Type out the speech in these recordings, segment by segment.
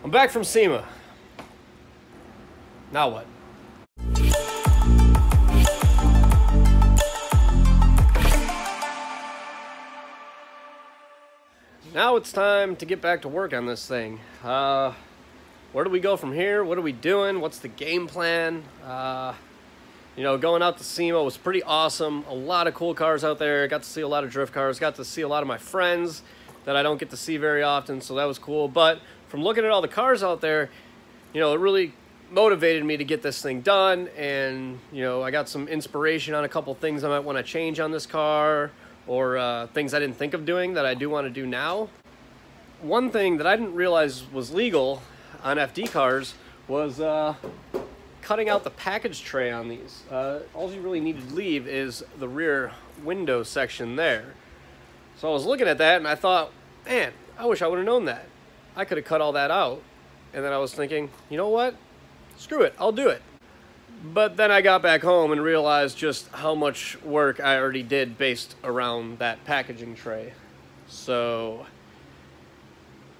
I'm back from SEMA. Now what? Now it's time to get back to work on this thing. Where do we go from here? What are we doing? What's the game plan? You know, going out to SEMA was pretty awesome. A lot of cool cars out there. Got to see a lot of drift cars. Got to see a lot of my friends that I don't get to see very often, so that was cool. But from looking at all the cars out there, you know, it really motivated me to get this thing done. And, you know, I got some inspiration on a couple things I might want to change on this car, or things I didn't think of doing that I do want to do now. One thing that I didn't realize was legal on FD cars was cutting out the package tray on these. All you really need to leave is the rear window section there. So I was looking at that and I thought, man, I wish I would have known that. I could have cut all that out. And then I was thinking, you know what? Screw it, I'll do it. But then I got back home and realized just how much work I already did based around that packaging tray. So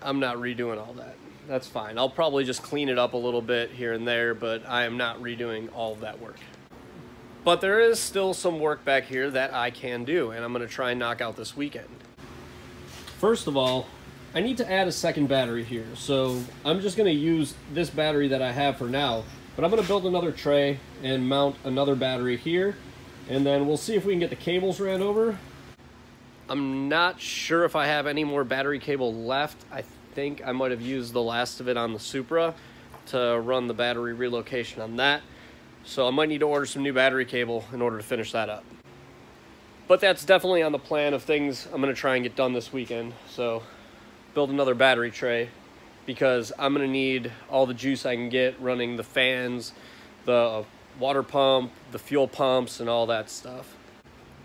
I'm not redoing all that. That's fine. I'll probably just clean it up a little bit here and there, but I am not redoing all of that work. But there is still some work back here that I can do, and I'm going to try and knock out this weekend. First of all, I need to add a second battery here, so I'm just going to use this battery that I have for now, but I'm going to build another tray and mount another battery here, and then we'll see if we can get the cables ran over. I'm not sure if I have any more battery cable left. I think I might have used the last of it on the Supra to run the battery relocation on that. So I might need to order some new battery cable in order to finish that up. But that's definitely on the plan of things I'm going to try and get done this weekend. So build another battery tray, because I'm going to need all the juice I can get running the fans, the water pump, the fuel pumps, and all that stuff.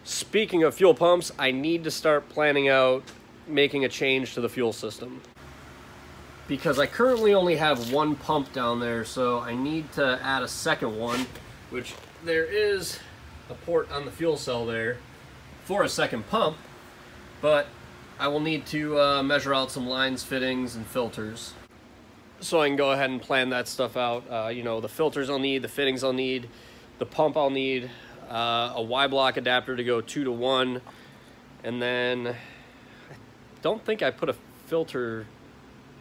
Speaking of fuel pumps, I need to start planning out making a change to the fuel system, because I currently only have one pump down there, so I need to add a second one, which there is a port on the fuel cell there for a second pump, but I will need to measure out some lines, fittings, and filters, so I can go ahead and plan that stuff out. You know, the filters I'll need, the fittings I'll need, the pump I'll need, a Y-block adapter to go 2 to 1, and then I don't think I put a filter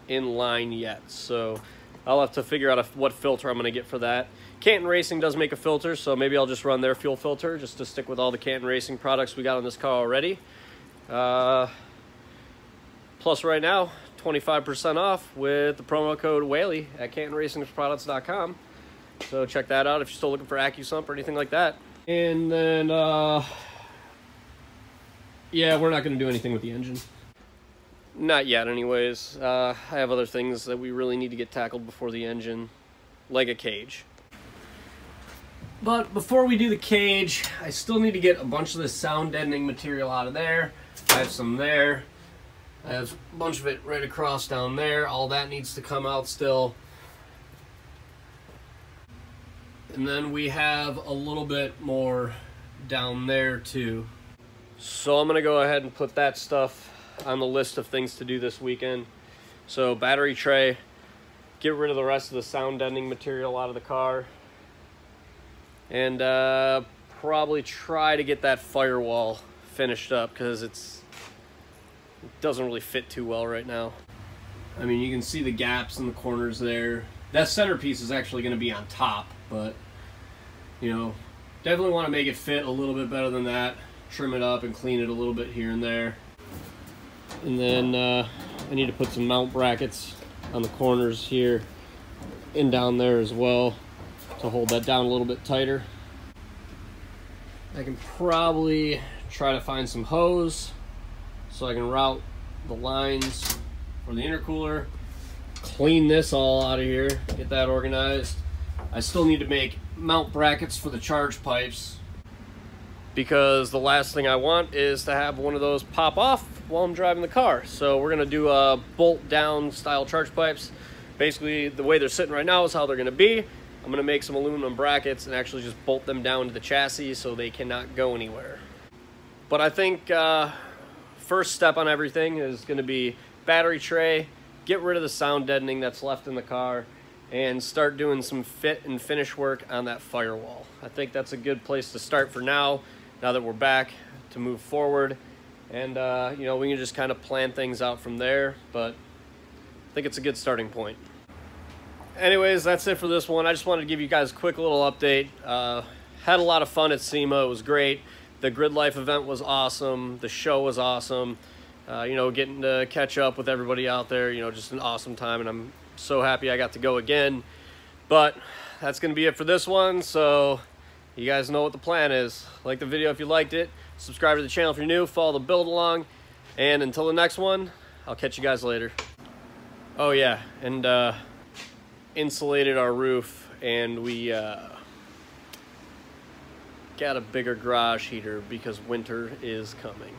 in line yet, so I'll have to figure out what filter I'm going to get for that. Canton Racing does make a filter, so maybe I'll just run their fuel filter just to stick with all the Canton Racing products we got on this car already. Plus right now, 25% off with the promo code Whalley at CantonRacingProducts.com. So check that out if you're still looking for AccuSump or anything like that. And then, yeah, we're not going to do anything with the engine. Not yet, anyways. I have other things that we really need to get tackled before the engine, like a cage. But before we do the cage, I still need to get a bunch of this sound deadening material out of there. I have some there. I have a bunch of it right across down there. All that needs to come out still. And then we have a little bit more down there too. So I'm going to go ahead and put that stuff on the list of things to do this weekend. So battery tray, get rid of the rest of the sound deadening material out of the car, and probably try to get that firewall finished up, because it doesn't really fit too well right now. I mean, you can see the gaps in the corners there. That centerpiece is actually going to be on top, but you know, definitely want to make it fit a little bit better than that. Trim it up and clean it a little bit here and there. And then I need to put some mount brackets on the corners here and down there as well to hold that down a little bit tighter. I can probably try to find some hose so I can route the lines for the intercooler, clean this all out of here, get that organized. I still need to make mount brackets for the charge pipes, because the last thing I want is to have one of those pop off while I'm driving the car. So we're gonna do a bolt down style charge pipes. Basically the way they're sitting right now is how they're gonna be. I'm gonna make some aluminum brackets and actually just bolt them down to the chassis so they cannot go anywhere. But I think first step on everything is gonna be battery tray, get rid of the sound deadening that's left in the car, and start doing some fit and finish work on that firewall. I think that's a good place to start for now that we're back to move forward. And, you know, we can just kind of plan things out from there, but I think it's a good starting point. Anyways, that's it for this one. I just wanted to give you guys a quick little update. Had a lot of fun at SEMA. It was great. The Grid Life event was awesome. The show was awesome. You know, getting to catch up with everybody out there, you know, just an awesome time, and I'm so happy I got to go again. But that's going to be it for this one, so you guys know what the plan is. Like the video if you liked it, subscribe to the channel if you're new, follow the build along, and until the next one, I'll catch you guys later. Oh yeah, and insulated our roof, and we got a bigger garage heater because winter is coming.